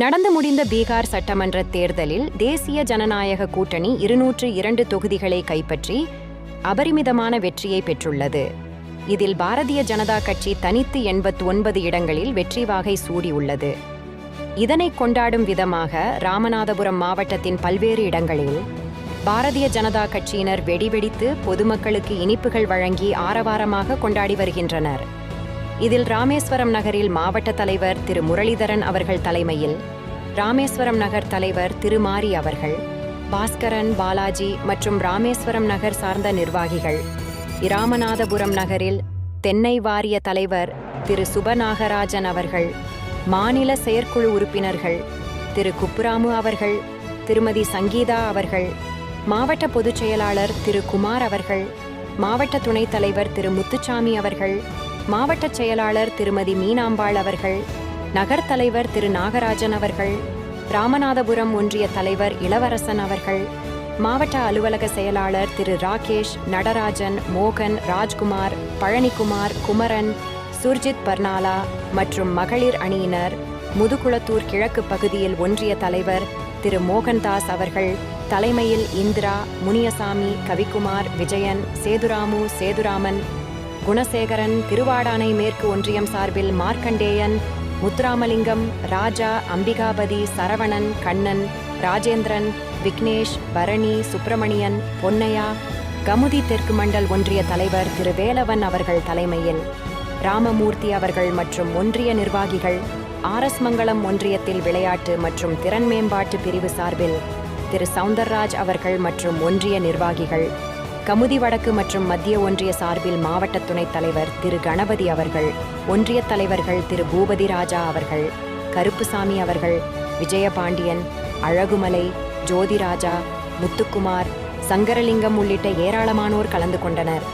நடந்து முடிந்த பீகார் சட்டமன்ற தேர்தலில் தேசிய ஜனநாயக கூட்டணி 202 தொகுதிகளை கைப்பற்றி அபரிமிதமான வெற்றியை பெற்றுள்ளது. இதில் பாரதிய ஜனதா கட்சி தனித்து 89 இடங்களில் வெற்றி வாகை சூடியுள்ளது. இதனை கொண்டாடும் விதமாக ராமநாதபுரம் மாவட்டத்தின் பல்வேறு இடங்களில் பாரதிய ஜனதா கட்சியினர் வெடிவெடித்து பொதுமக்களுக்கு இனிப்புகள் வழங்கி ஆரவாரமாக கொண்டாடி வருகின்றனர். இதில் ராமேஸ்வரம் நகரில் மாவட்ட தலைவர் திரு முரளிதரன் அவர்கள் தலைமையில் ராமேஸ்வரம் நகர் தலைவர் திரு மாரி அவர்கள், பாஸ்கரன், பாலாஜி மற்றும் ராமேஸ்வரம் நகர் சார்ந்த நிர்வாகிகள், இராமநாதபுரம் நகரில் தென்னை வாரிய தலைவர் திரு சுபநாகராஜன் அவர்கள், மாநில செயற்குழு உறுப்பினர்கள் திரு குப்புராமு அவர்கள், திருமதி சங்கீதா அவர்கள், மாவட்ட பொதுச் செயலாளர் திரு குமார் அவர்கள், மாவட்ட துணைத் தலைவர் திரு முத்துச்சாமி அவர்கள், மாவட்ட செயலாளர் திருமதி மீனாம்பாள் அவர்கள், நகர் தலைவர் திரு நாகராஜன் அவர்கள், ராமநாதபுரம் ஒன்றிய தலைவர் இளவரசன் அவர்கள், மாவட்ட அலுவலக செயலாளர் திரு ராகேஷ், நடராஜன், மோகன், ராஜ்குமார், பழனிக்குமார், குமரன், சுர்ஜித் பர்னாலா மற்றும் மகளிர் அணியினர், முதுகுளத்தூர் கிழக்கு பகுதியில் ஒன்றிய தலைவர் திரு மோகன்தாஸ் அவர்கள் தலைமையில் இந்திரா, முனியசாமி, கவிக்குமார், விஜயன், சேதுராமு, சேதுராமன், குணசேகரன், திருவாடானை மேற்கு ஒன்றியம் சார்பில் மார்க்கண்டேயன், முத்துராமலிங்கம், ராஜா, அம்பிகாபதி, சரவணன், கண்ணன், ராஜேந்திரன், விக்னேஷ், பரணி, சுப்பிரமணியன், பொன்னையா, கமுதி தெற்கு மண்டல் ஒன்றிய தலைவர் திரு வேலவன் அவர்கள் தலைமையில் ராமமூர்த்தி அவர்கள் மற்றும் ஒன்றிய நிர்வாகிகள், ஆர்எஸ் மங்கலம் ஒன்றியத்தில் விளையாட்டு மற்றும் திறன் மேம்பாட்டு பிரிவு சார்பில் திரு சவுந்தரராஜ் அவர்கள் மற்றும் ஒன்றிய நிர்வாகிகள், கமுதி வடக்கு மற்றும் மத்திய ஒன்றிய சார்பில் மாவட்ட துணைத் தலைவர் திரு கணபதி அவர்கள், ஒன்றிய தலைவர்கள் திரு பூபதி ராஜா அவர்கள், கருப்புசாமி அவர்கள், விஜயபாண்டியன், அழகுமலை, ஜோதிராஜா, முத்துக்குமார், சங்கரலிங்கம் உள்ளிட்ட ஏராளமானோர் கலந்து கொண்டனர்.